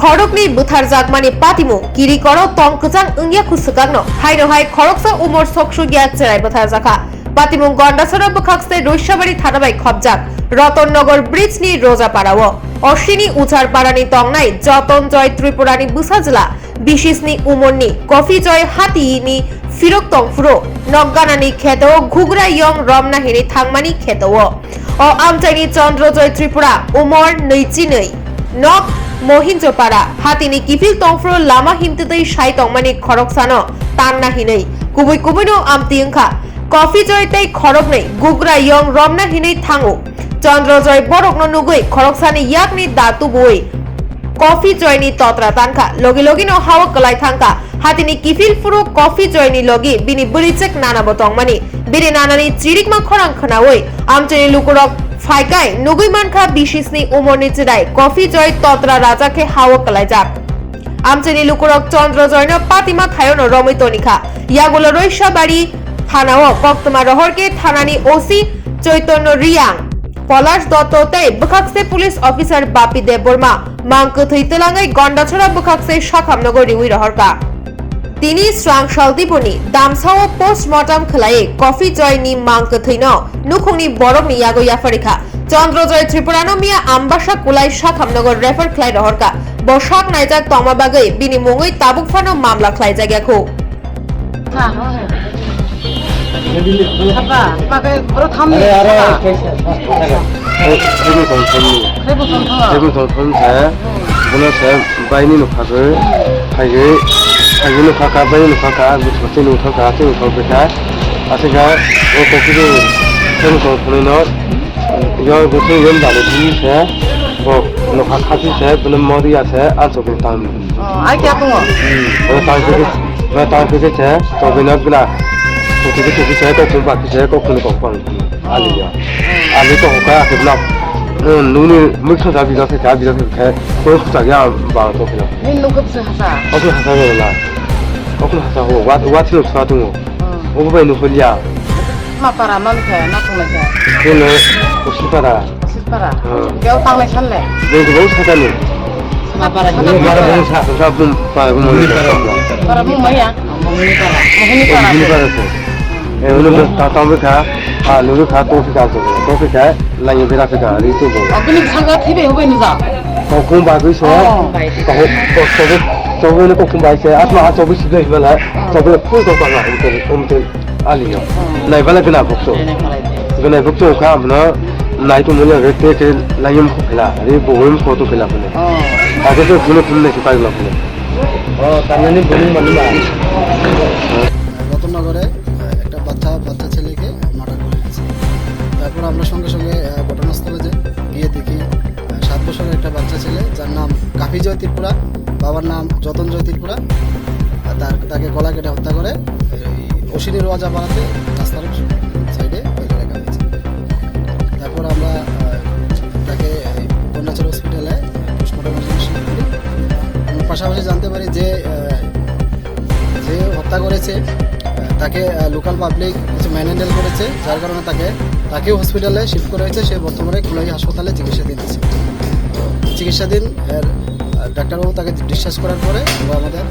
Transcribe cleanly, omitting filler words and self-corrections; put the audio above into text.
খড়কনি বুথার জাগমানি পাতিমু কিরি করো তংকজাং ইংয়া খুসুকাংনো হাইনো হাই খড়কসা উমর সকসু গিয়া চেরাই বুথার জাখা পাতিমু গন্ডাছড়া বখাকসে রৈশাবাড়ি থানাবাই খবজাক রতননগর ব্রিজ নি রোজা পাড়াও অশ্বিনী উচার পাড়ানি তংনাই যতন জয় ত্রিপুরানি বুসাজলা বিশিসনি উমরনি কফি জয় হাতিনি ফিরক তংফুরো নগগানানি খেতো ঘুগরা ইয়ং রমনাহিনি থাংমানি খেতো ও আমচাইনি চন্দ্রজয় ত্রিপুরা উমর নৈচিনৈ নক মহিঞ্জপাড়া হাতিনি কিফিল তংফ্রো লামা হিমতেই সাই তংমানি খড়কসানো তান্না হিনৈ কুবুই কুবুইনো আমতিংখা কফি জয়তাই খড়ক nei গুগরা ইয়ং রমনা হিনৈ থাঙু চন্দ্রজয় বরকনো নুগুই খড়কসানি ইয়াকনি দাতু বই কফি জয়নি তত্রা তানখা লগি লগিনো হাওয়া কলাই থাংকা হাতিনি কিফিল ফুরো কফি জয়নি লগি বিনি বুলিচেক নানাবো তংমানি বিনি নানানি চিরিকমা খরাং খনাওই আমচেনি লুকুরক ফাইকাই নুগুই মানখা বিশিসনি উমরনি চিরাই কফি জয় তত্রা রাজাকে হাওয়া কলাই যাক আমচেনি লুকুরক চন্দ্রজয়ন পাতিমা থায়নো রমিতনিখা ইয়াগুলো রৈশাবাড়ি থানাও কক্তমা রহরকে থানানি ওসি চৈতন্য রিয়াং পলাশ দত্ততে বখাকসে পুলিশ অফিসার বাপি দেববর্মা মাংক থৈতলাঙ্গাই গন্ডাছড়া বখাকসে সখামনগর রিউই রহরকা তিনি স্রাং সালদিবনি দামসাও পোস্টমর্টম খলায়ে কফি জয়নি মাংক থৈন নুখুংনি বরকনি ইয়াগো ইয়াফারিখা চন্দ্রজয় ত্রিপুরানো মিয়া আমবাসা কুলাই সখামনগর রেফার খলাই রহরকা বসাক নাইজাক তমাবাগৈ বিনি মুঙ্গৈ তাবুকফানো মামলা খলাই জায়গাখো Jadi saya kok coba saya kok kena kopang ali ya. Ali kok kaya kena nuni mungkin saya bisa kayak kau saya bang tu kena. Ni nunggu sehasa. Aku hasa lah. Aku hasa ho. Wat tu satu. Aku boleh nunggu dia. Ma para man kaya nak kau macam. Kena usi para. Sipara. Kau tang lesan le. Jadi kau satu ni. Ma para. Para pun saya pun para pun mau Para mu maya. Mohini para. Mohini para. Mohini para tu. Ulu tatang mereka, nuru kata tofi kah, lain bela mereka itu boleh. Aku ni sangat tiba hobi ni sah. Kau kum bagus saya, kau ni kau kum bagus saya. Asma coba sih dah bela, coba pun kau panggah untuk alih. Naik bela kena bukso. Kena bukso kah, mana naik tu mula rete ke lain kau bela, ni boleh kau tu bela boleh. Aku tu guna guna ni kita bela boleh. Oh, tanya ni boleh mana? রতননগরে একটা বাচ্চা ছেলেকে murder করে গেছে। তারপর আমরা সঙ্গে সঙ্গে ঘটনাস্থলে গিয়ে দেখি 7 বছরের একটা বাচ্চা ছেলে যার নাম কাফি জয় ত্রিপুরা, বাবার নাম যতন জয় ত্রিপুরা, তাকে গলা কেটে হত্যা করে অশ্বিনী রোজা পাড়াতে রাস্তার সাইডে ফেলে রাখা হয়েছে। তারপর আমরা তাকে গন্ডাছড়া হসপিটালে পোস্টমর্টম শিফট করি। আমরা পাশাপাশি জানতে পারি যে হত্যা করেছে তাকে লোকাল পাবলিক কিছু ম্যানহ্যান্ডেল করেছে, যার কারণে তাকেও হসপিটালে শিফট করা হয়েছে। সে বর্তমানে কুলাই হাসপাতালে চিকিৎসাধীন আছে। চিকিৎসাধীন ডাক্তারবাবু তাকে ডিসচার্জ করার পরে আমাদের